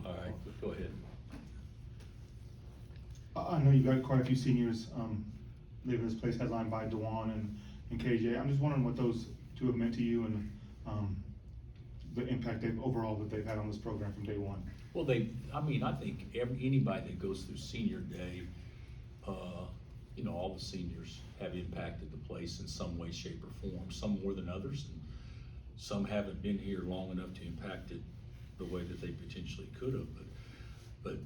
All right, go ahead. I know you got quite a few seniors living in this place, headlined by Dewan and KJ. I'm just wondering what those two have meant to you and the impact overall that they've had on this program from day one. Well, I think anybody that goes through senior day, all the seniors have impacted the place in some way, shape, or form, some more than others, and some haven't been here long enough to impact it the way that they potentially could have, but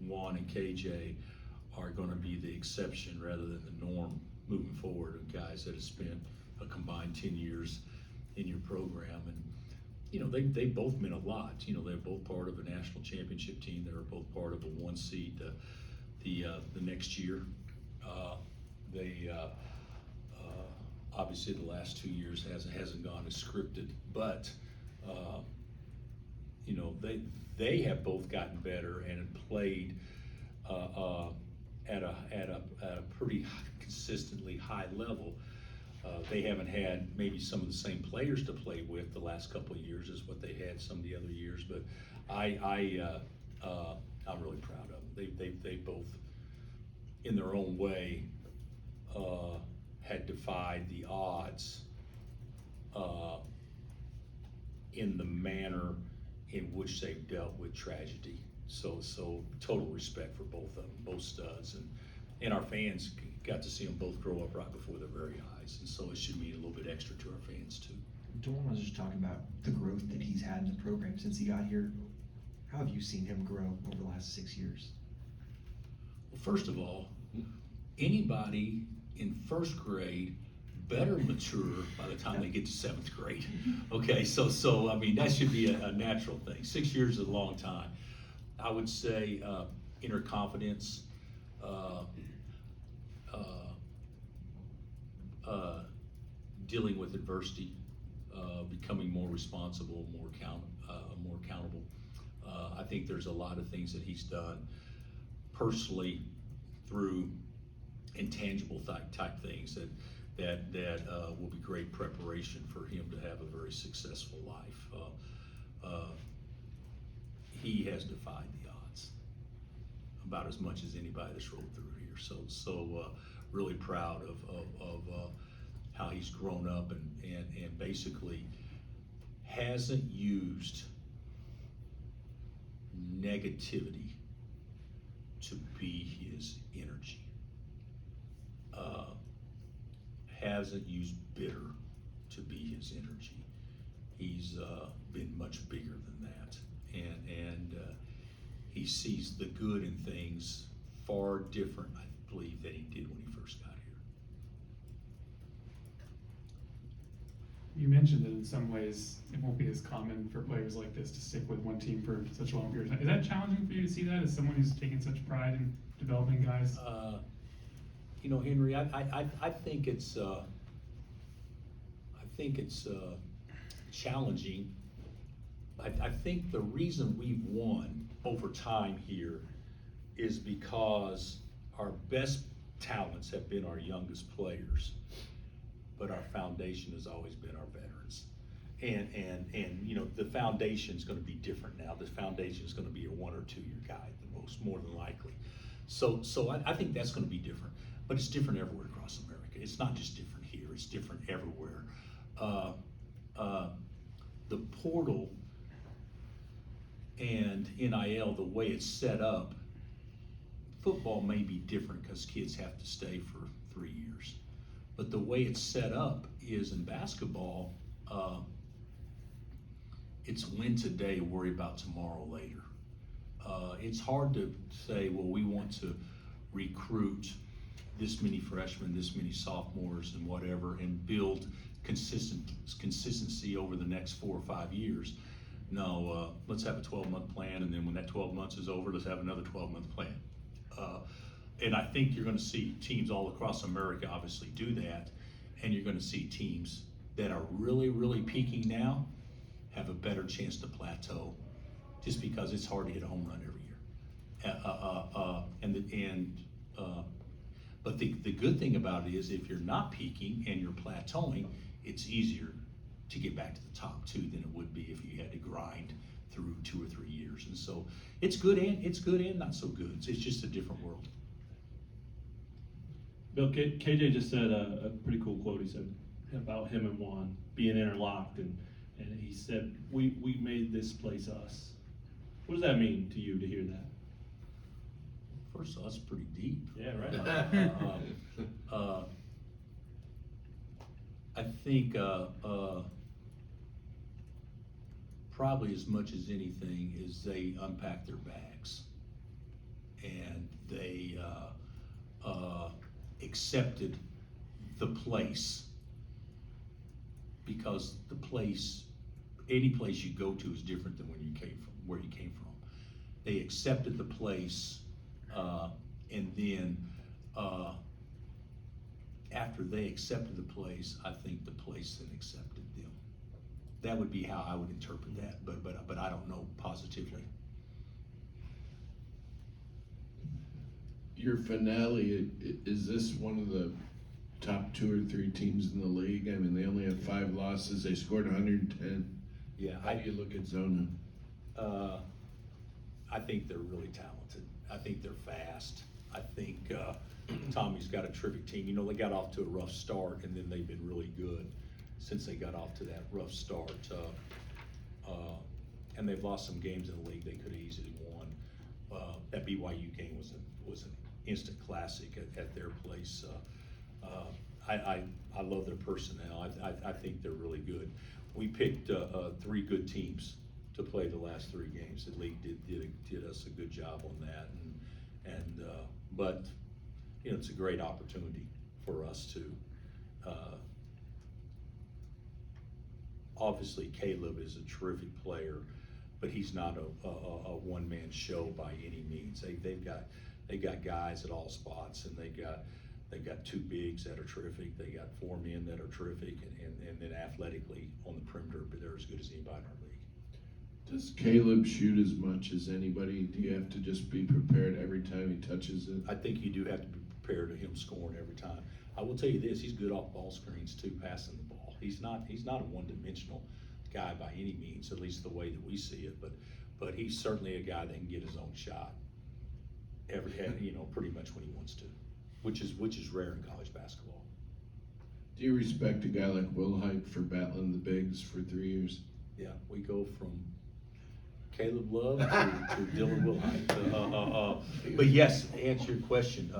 Juan and KJ are gonna be the exception rather than the norm moving forward, of guys that have spent a combined 10 years in your program. And they both meant a lot. They're both part of a national championship team. They were both part of a 1 seed the next year. Obviously the last 2 years hasn't gone as scripted, but they have both gotten better and have played at a pretty consistently high level. They haven't had maybe some of the same players to play with the last couple of years as what they had some of the other years, but I'm really proud of them. They both, in their own way, had defied the odds in the manner in which they've dealt with tragedy. So total respect for both of them, both studs, and our fans got to see them both grow up right before their very eyes, and so it should mean a little bit extra to our fans too. Dewan was just talking about the growth that he's had in the program since he got here. How have you seen him grow over the last 6 years? Well, first of all, anybody in first grade better mature by the time they get to 7th grade. Okay, so I mean, that should be a natural thing. 6 years is a long time. I would say inner confidence, dealing with adversity, becoming more responsible, more accountable. I think there's a lot of things that he's done personally through intangible type things that will be great preparation for him to have a very successful life. He has defied the odds about as much as anybody that's rolled through here. So really proud of how he's grown up and basically hasn't used negativity to be his energy. Hasn't used bitter to be his energy. He's been much bigger than that, and he sees the good in things far different, I believe, than he did when he first got here. You mentioned that in some ways it won't be as common for players like this to stick with one team for such a long period of time. Is that challenging for you to see that as someone who's taking such pride in developing guys? Henry, I think it's challenging. I think the reason we've won over time here is because our best talents have been our youngest players, but our foundation has always been our veterans. And the foundation is going to be different now. The foundation is going to be a 1 or 2 year guy, more than likely. So I think that's going to be different, but it's different everywhere across America. It's not just different here; it's different everywhere. The portal and NIL, the way it's set up, football may be different because kids have to stay for 3 years. But the way it's set up is in basketball, it's win today, worry about tomorrow later. It's hard to say, well, we want to recruit this many freshmen, this many sophomores and whatever, and build consistency over the next 4 or 5 years. No, let's have a 12-month plan, and then when that 12 months is over, let's have another 12-month plan. And I think you're going to see teams all across America obviously do that, and you're going to see teams that are really, really peaking now have a better chance to plateau, just because it's hard to hit a home run every year. But the good thing about it is if you're not peaking and you're plateauing, it's easier to get back to the top too than it would be if 2 or 3 years. And so it's good and not so good. It's just a different world. Bill, KJ just said a pretty cool quote. He said about him and Juan being interlocked, and he said, we made this place us. What does that mean to you to hear that? First of all, that's pretty deep. Yeah, right. I think probably as much as anything is they unpack their bags and they accepted the place, because the place, any place you go to is different than where you came from. They accepted the place, and then after they accepted the place, I think the place then accepted them. That would be how I would interpret that, but I don't know positively. Your finale, is this one of the top 2 or 3 teams in the league? I mean, they only have 5 losses. They scored 110. Yeah, How do you look at Zona? I think they're really talented. I think they're fast. I think Tommy's got a terrific team. You know, they got off to a rough start, and then they've been really good since they got off to that rough start. And they've lost some games in the league they could have easily won. That BYU game was an instant classic at their place. I love their personnel. I think they're really good. We picked 3 good teams to play the last 3 games. The league did us a good job on that, but you know, it's a great opportunity for us to. Obviously, Caleb is a terrific player, but he's not a one-man show by any means. They got guys at all spots, and they got 2 bigs that are terrific. They got 4 men that are terrific, and then athletically on the perimeter, but they're as good as anybody in our league. Does Caleb shoot as much as anybody? Do you have to just be prepared every time he touches it? I think you do have to be prepared to him scoring every time. I will tell you this, he's good off ball screens too, passing the ball. He's not a one-dimensional guy by any means, at least the way that we see it, but he's certainly a guy that can get his own shot pretty much when he wants to, which is rare in college basketball. Do you respect a guy like Wilhite for battling the bigs for 3 years? Yeah, we go from Caleb Love to Dylan Wilhite. But yes, to answer your question,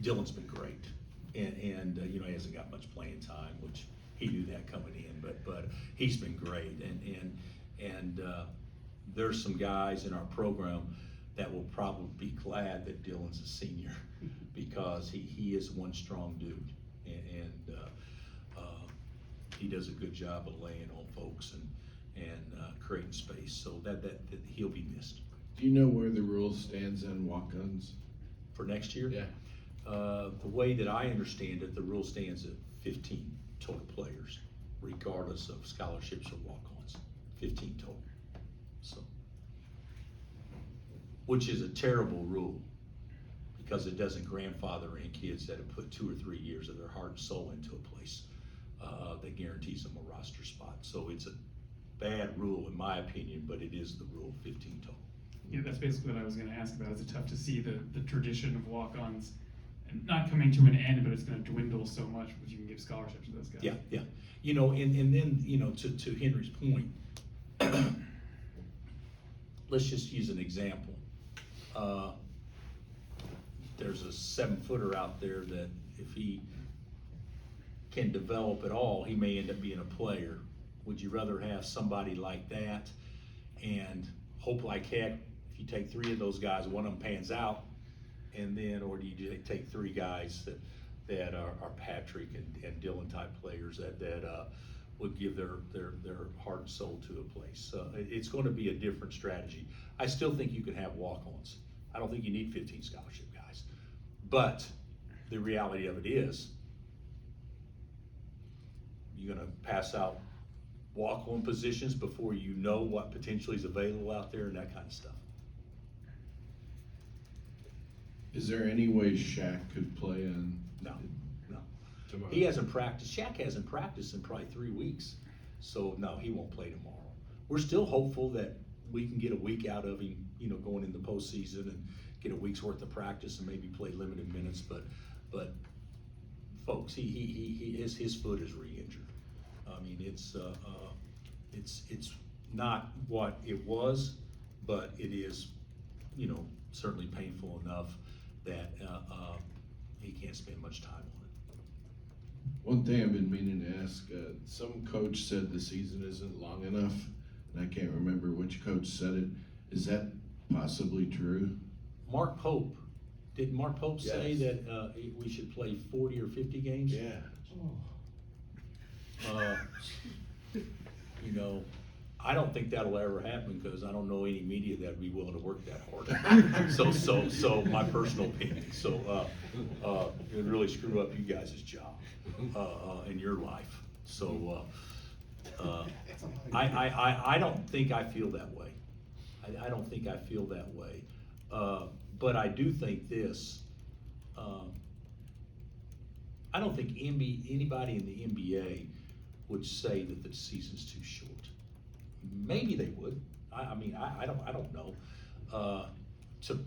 Dylan's been great, and you know, he hasn't got much playing time, which he knew that coming in, but he's been great, and there's some guys in our program that will probably be glad that Dylan's a senior, because he is one strong dude, and he does a good job of laying on folks and creating space, so that he'll be missed. Do you know where the rule stands on walk-ons? For next year? Yeah. The way that I understand it, the rule stands at 15 total players, regardless of scholarships or walk-ons, 15 total. So, which is a terrible rule, because it doesn't grandfather in kids that have put 2 or 3 years of their heart and soul into a place that guarantees them a roster spot. So it's a bad rule in my opinion, but it is the rule, 15 total. Yeah, that's basically what I was gonna ask about. Is it tough to see the tradition of walk-ons and not coming to an end, but it's gonna dwindle so much if you can give scholarships to those guys? Yeah. You know, and then, you know, to Henry's point, let's just use an example. There's a 7-footer out there that if he can develop at all, he may end up being a player. Would you rather have somebody like that and hope like heck, if you take 3 of those guys, one of them pans out, and then, or do you take 3 guys that are Patrick and Dylan type players that would give their heart and soul to a place? It's going to be a different strategy. I still think you can have walk-ons. I don't think you need 15 scholarship guys, but the reality of it is, you're going to pass out walk-on positions before you know what potentially is available out there and that kind of stuff. Is there any way Shaq could play on? No. Tomorrow? He hasn't practiced. Shaq hasn't practiced in probably 3 weeks. So no, he won't play tomorrow. We're still hopeful that we can get a week out of him, you know, going in the postseason and get a week's worth of practice and maybe play limited minutes, but folks, his foot is re-injured. I mean, it's not what it was, but it is, you know, certainly painful enough that, he can't spend much time on it. One thing I've been meaning to ask, some coach said the season isn't long enough, and I can't remember which coach said it. Is that possibly true? Mark Pope, did Mark Pope say Yes. that, we should play 40 or 50 games? You know, I don't think that'll ever happen, cause I don't know any media that'd be willing to work that hard. So my personal opinion, it'd really screw up you guys' job, in your life, so, I don't think I feel that way. I don't think I feel that way, but I do think this, I don't think anybody in the NBA would say that the season's too short. Maybe they would. I mean, I don't know.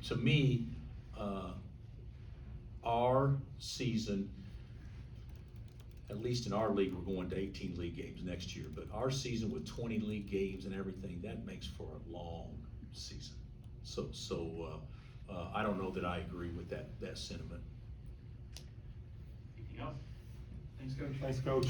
To me, our season, at least in our league, we're going to 18 league games next year, but our season with 20 league games and everything, that makes for a long season. So I don't know that I agree with that sentiment. Anything else? Thanks, Coach. Thanks, Coach.